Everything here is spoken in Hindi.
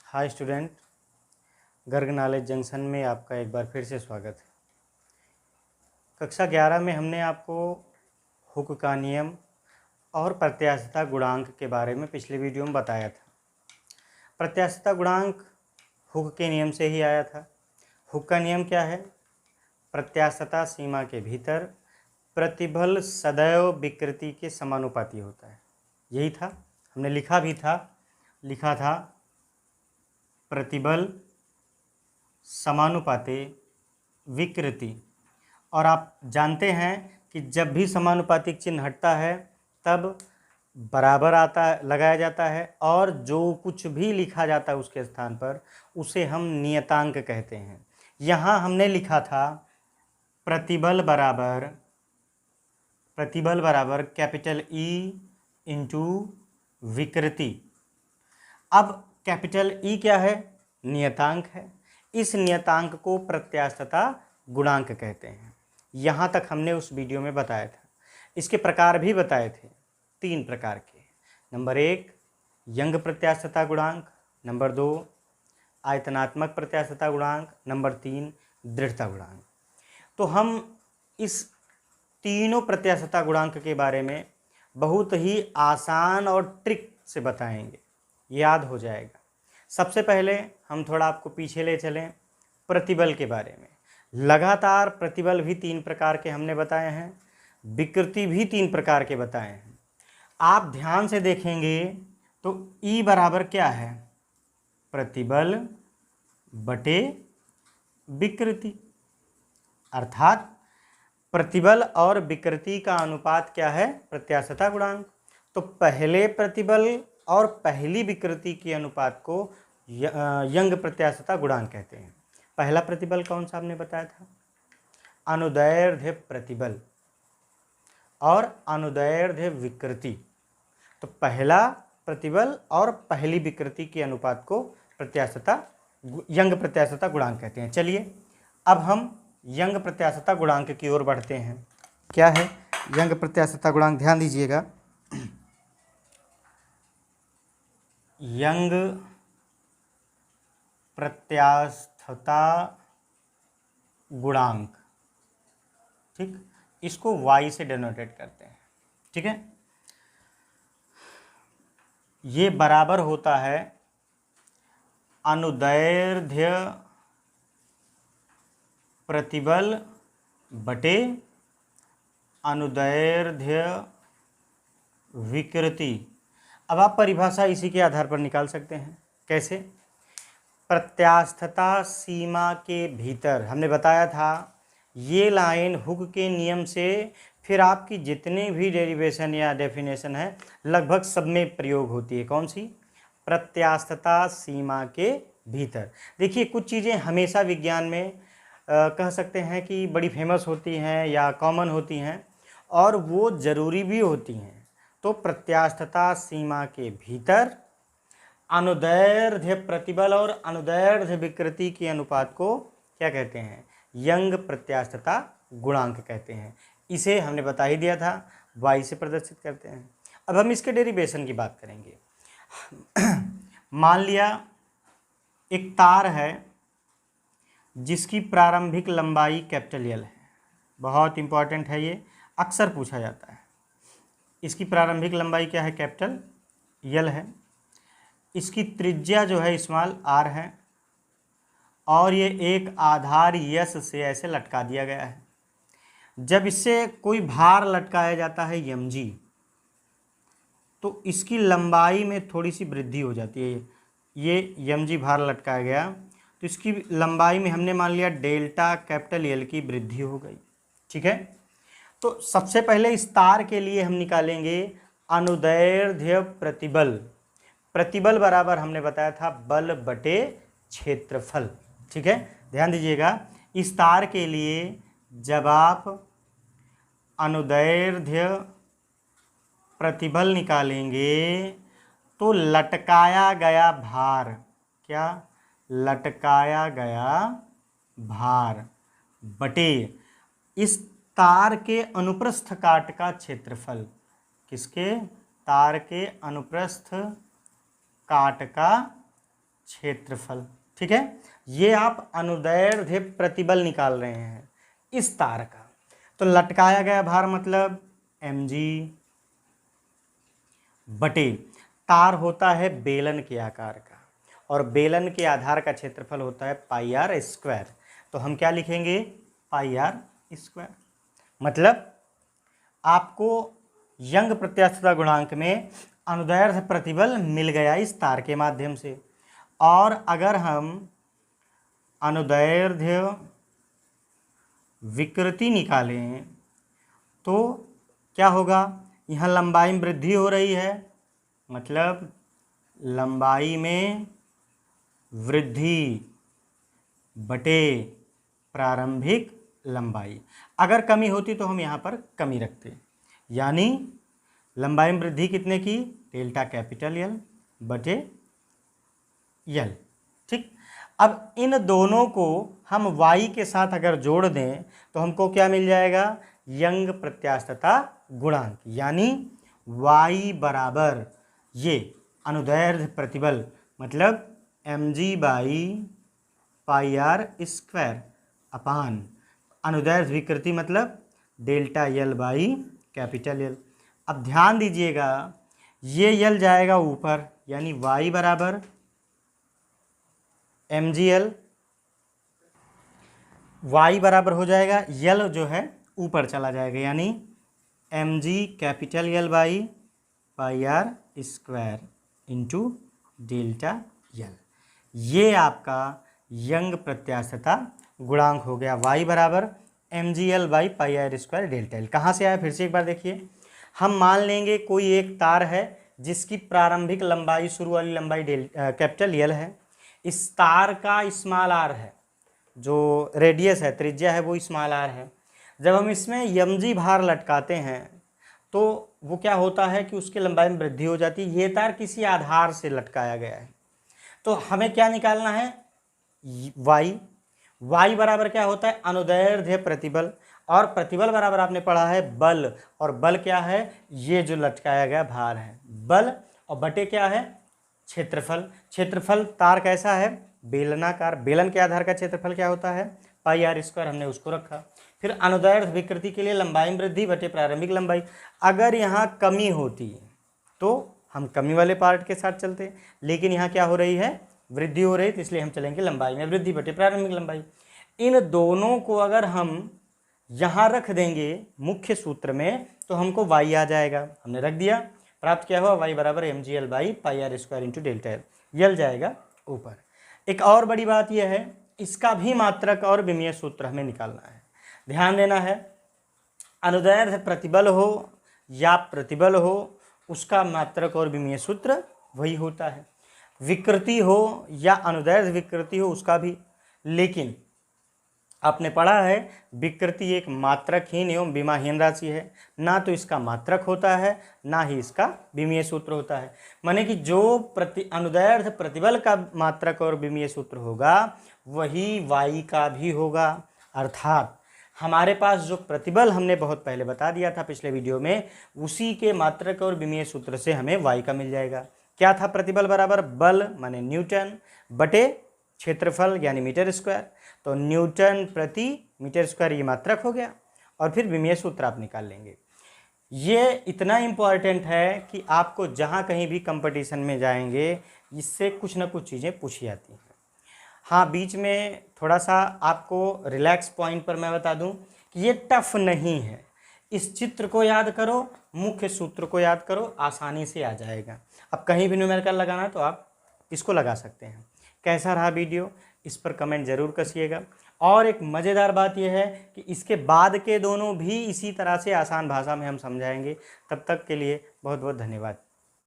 Hi student, Garg knowledge junction में आपका एक बार फिर से स्वागत है। कक्षा 11 में हमने आपको हुक का नियम और प्रत्यास्थता गुणांक के बारे में पिछले वीडियो में बताया था। प्रत्यास्थता गुणांक हुक के नियम से ही आया था। हुक का नियम क्या है? प्रत्यास्थता सीमा के भीतर प्रतिबल सदैव विकृति के समानुपाती होता है। यही था, हमने लिखा था प्रतिबल समानुपाती विकृति। और आप जानते हैं कि जब भी समानुपातिक चिन्ह हटता है तब बराबर लगाया जाता है, और जो कुछ भी लिखा जाता है उसके स्थान पर उसे हम नियतांक कहते हैं। यहाँ हमने लिखा था प्रतिबल बराबर कैपिटल ई इंटू विकृति। अब कैपिटल ई क्या है? नियतांक है। इस नियतांक को प्रत्यास्थता गुणांक कहते हैं। यहाँ तक हमने उस वीडियो में बताया था। इसके प्रकार भी बताए थे, 3 प्रकार के। नंबर 1 यंग प्रत्यास्थता गुणांक, नंबर 2 आयतनात्मक प्रत्यास्थता गुणांक, नंबर 3 दृढ़ता गुणांक। तो हम इस तीनों प्रत्यास्थता गुणांक के बारे में बहुत ही आसान और ट्रिक से बताएंगे, याद हो जाएगा। सबसे पहले हम थोड़ा आपको पीछे ले चलें प्रतिबल के बारे में। लगातार प्रतिबल भी 3 प्रकार के हमने बताए हैं, विकृति भी 3 प्रकार के बताए हैं। आप ध्यान से देखेंगे तो E बराबर क्या है? प्रतिबल बटे विकृति, अर्थात प्रतिबल और विकृति का अनुपात क्या है? प्रत्यास्थता गुणांक। तो पहले प्रतिबल और पहली विकृति के अनुपात को यंग प्रत्यास्थता गुणांक कहते हैं। पहला प्रतिबल कौन सा हमने बताया था? अनुदैर्ध्य प्रतिबल और अनुदैर्ध्य विकृति। तो पहला प्रतिबल और पहली विकृति के अनुपात को यंग प्रत्यास्थता गुणांक कहते हैं। चलिए अब हम यंग प्रत्यास्थता गुणांक की ओर बढ़ते हैं। क्या है यंग प्रत्यास्थता गुणांक? ध्यान दीजिएगा। यंग प्रत्यास्थता गुणांक, ठीक, इसको y से डिनोटेट करते हैं, ठीक है। ये बराबर होता है अनुदैर्ध्य प्रतिबल बटे अनुदैर्ध्य विकृति। अब आप परिभाषा इसी के आधार पर निकाल सकते हैं। कैसे? प्रत्यास्थता सीमा के भीतर, हमने बताया था ये लाइन हुक के नियम से फिर आपकी जितने भी डेरिवेशन या डेफिनेशन है लगभग सब में प्रयोग होती है। कौन सी? प्रत्यास्थता सीमा के भीतर। देखिए कुछ चीज़ें हमेशा विज्ञान में कह सकते हैं कि बड़ी फेमस होती हैं या कॉमन होती हैं, और वो ज़रूरी भी होती हैं। तो प्रत्यास्थता सीमा के भीतर अनुदैर्ध्य प्रतिबल और अनुदैर्ध्य विकृति के अनुपात को क्या कहते हैं? यंग प्रत्यास्थता गुणांक कहते हैं। इसे हमने बता ही दिया था, y से प्रदर्शित करते हैं। अब हम इसके डेरिवेशन की बात करेंगे। मान लिया एक तार है जिसकी प्रारंभिक लंबाई कैपिटल L है। बहुत इंपॉर्टेंट है, ये अक्सर पूछा जाता है। इसकी प्रारंभिक लंबाई क्या है? कैपिटल L है। इसकी त्रिज्या जो है स्मॉल r है, और ये एक आधार यस से ऐसे लटका दिया गया है। जब इससे कोई भार लटकाया जाता है mg, तो इसकी लंबाई में थोड़ी सी वृद्धि हो जाती है। ये mg भार लटकाया गया तो इसकी लंबाई में हमने मान लिया डेल्टा कैपिटल L की वृद्धि हो गई, ठीक है। तो सबसे पहले इस तार के लिए हम निकालेंगे अनुदैर्ध्य प्रतिबल। प्रतिबल बराबर हमने बताया था बल बटे क्षेत्रफल, ठीक है। ध्यान दीजिएगा, इस तार के लिए जब आप अनुदैर्ध्य प्रतिबल निकालेंगे तो लटकाया गया भार, क्या? लटकाया गया भार बटे इस तार के अनुप्रस्थ काट का क्षेत्रफल। किसके? तार के अनुप्रस्थ काट का क्षेत्रफल। ठीक है, ये आप अनुदैर्ध्य प्रतिबल निकाल रहे हैं इस तार का। तो लटकाया गया भार मतलब mg बटे तार होता है बेलन के आकार का, और बेलन के आधार का क्षेत्रफल होता है पाई आर स्क्वायर। तो हम क्या लिखेंगे, पाई आर स्क्वायर। मतलब आपको यंग प्रत्यास्थता गुणांक में अनुदैर्ध्य प्रतिबल मिल गया इस तार के माध्यम से। और अगर हम अनुदैर्ध्य विकृति निकालें तो क्या होगा, यहाँ लंबाई में वृद्धि हो रही है, मतलब लंबाई में वृद्धि बटे प्रारंभिक लंबाई। अगर कमी होती तो हम यहाँ पर कमी रखते, यानी लंबाई में वृद्धि कितने की, डेल्टा कैपिटल एल बटे एल। ठीक, अब इन दोनों को हम y के साथ अगर जोड़ दें तो हमको क्या मिल जाएगा, यंग प्रत्यास्थता गुणांक, यानी y बराबर ये अनुदैर्ध्य प्रतिबल मतलब mg by pi are square upon अनुदैर्ध्य विकृति मतलब delta l by capital l. अब ध्यान दीजिएगा ये यल जाएगा ऊपर, यानी y बराबर mgl, y बराबर हो जाएगा यल जो है ऊपर चला जाएगा, यानी mg capital l by pi are square into delta l. ये आपका यंग प्रत्यास्थता गुणांक हो गया, y बराबर mgl by pi are square delta l. कहाँ से आया, फिर से एक बार देखिए। हम मान लेंगे कोई एक तार है जिसकी प्रारंभिक लंबाई, शुरू वाली लंबाई कैपिटल एल है। इस तार का स्मॉल आर है, जो रेडियस है, त्रिज्या है, वो स्मॉल आर है। जब हम इसमें mg भार लटकाते हैं तो वो क्या होता है कि उसकी लंबाई में वृद्धि हो जाती है। ये तार किसी आधार से लटकाया गया है, तो हमें क्या निकालना है, y बराबर क्या होता है, अनुदैर्ध्य प्रतिबल, और प्रतिबल बराबर आपने पढ़ा है बल, और बल क्या है, ये जो लटकाया गया भार है बल, और बटे क्या है, क्षेत्रफल। क्षेत्रफल तार कैसा है, बेलनाकार, बेलन के आधार का क्षेत्रफल क्या होता है, पाई आर स्क्वायर, हमने उसको रखा। फिर अनुदैर्ध्य विकृति के लिए लंबाई में वृद्धि बटे प्रारंभिक लंबाई। अगर यहाँ कमी होती तो हम कमी वाले पार्ट के साथ चलते, लेकिन यहाँ क्या हो रही है, वृद्धि हो रही, तो इसलिए हम चलेंगे लंबाई में वृद्धि बटे प्रारंभिक लंबाई। इन दोनों को अगर हम यहाँ रख देंगे मुख्य सूत्र में तो हमको y आ जाएगा, हमने रख दिया, प्राप्त क्या हुआ, y बराबर mgl by pi are square into delta L, L जाएगा ऊपर। एक और बड़ी बात यह है, इसका भी मात्रक और विमीय सूत्र हमें निकालना है। ध्यान देना है, अनुदैर्ध्य प्रतिबल हो या प्रतिबल हो, उसका मात्रक और विमीय सूत्र वही होता है। विकृति हो या अनुदैर्ध्य विकृति हो, उसका भी। लेकिन आपने पढ़ा है विकृति एक मात्रकहीन एवं विमाहीन राशि है, ना तो इसका मात्रक होता है ना ही इसका विमीय सूत्र होता है। माने कि जो अनुदैर्ध्य प्रतिबल का मात्रक और विमीय सूत्र होगा वही y का भी होगा। अर्थात हमारे पास जो प्रतिबल हमने बहुत पहले बता दिया था पिछले वीडियो में, उसी के मात्रक और विमीय सूत्र से हमें y का मिल जाएगा। क्या था, प्रतिबल बराबर बल माने न्यूटन बटे क्षेत्रफल यानी मीटर स्क्वायर, तो न्यूटन प्रति मीटर स्क्वायर ये मात्रक हो गया, और फिर विमीय सूत्र आप निकाल लेंगे। ये इतना इम्पॉर्टेंट है कि आपको जहाँ कहीं भी कंपटीशन में जाएंगे इससे कुछ ना कुछ चीज़ें पूछी जाती हैं। हाँ, बीच में थोड़ा सा आपको रिलैक्स पॉइंट पर मैं बता दूं कि ये टफ नहीं है। इस चित्र को याद करो, मुख्य सूत्र को याद करो, आसानी से आ जाएगा। अब कहीं भी न्यूमेरिकल लगाना है तो आप इसको लगा सकते हैं। कैसा रहा वीडियो, इस पर कमेंट ज़रूर करिएगा। और एक मज़ेदार बात यह है कि इसके बाद के दोनों भी इसी तरह से आसान भाषा में हम समझाएंगे। तब तक के लिए बहुत बहुत धन्यवाद।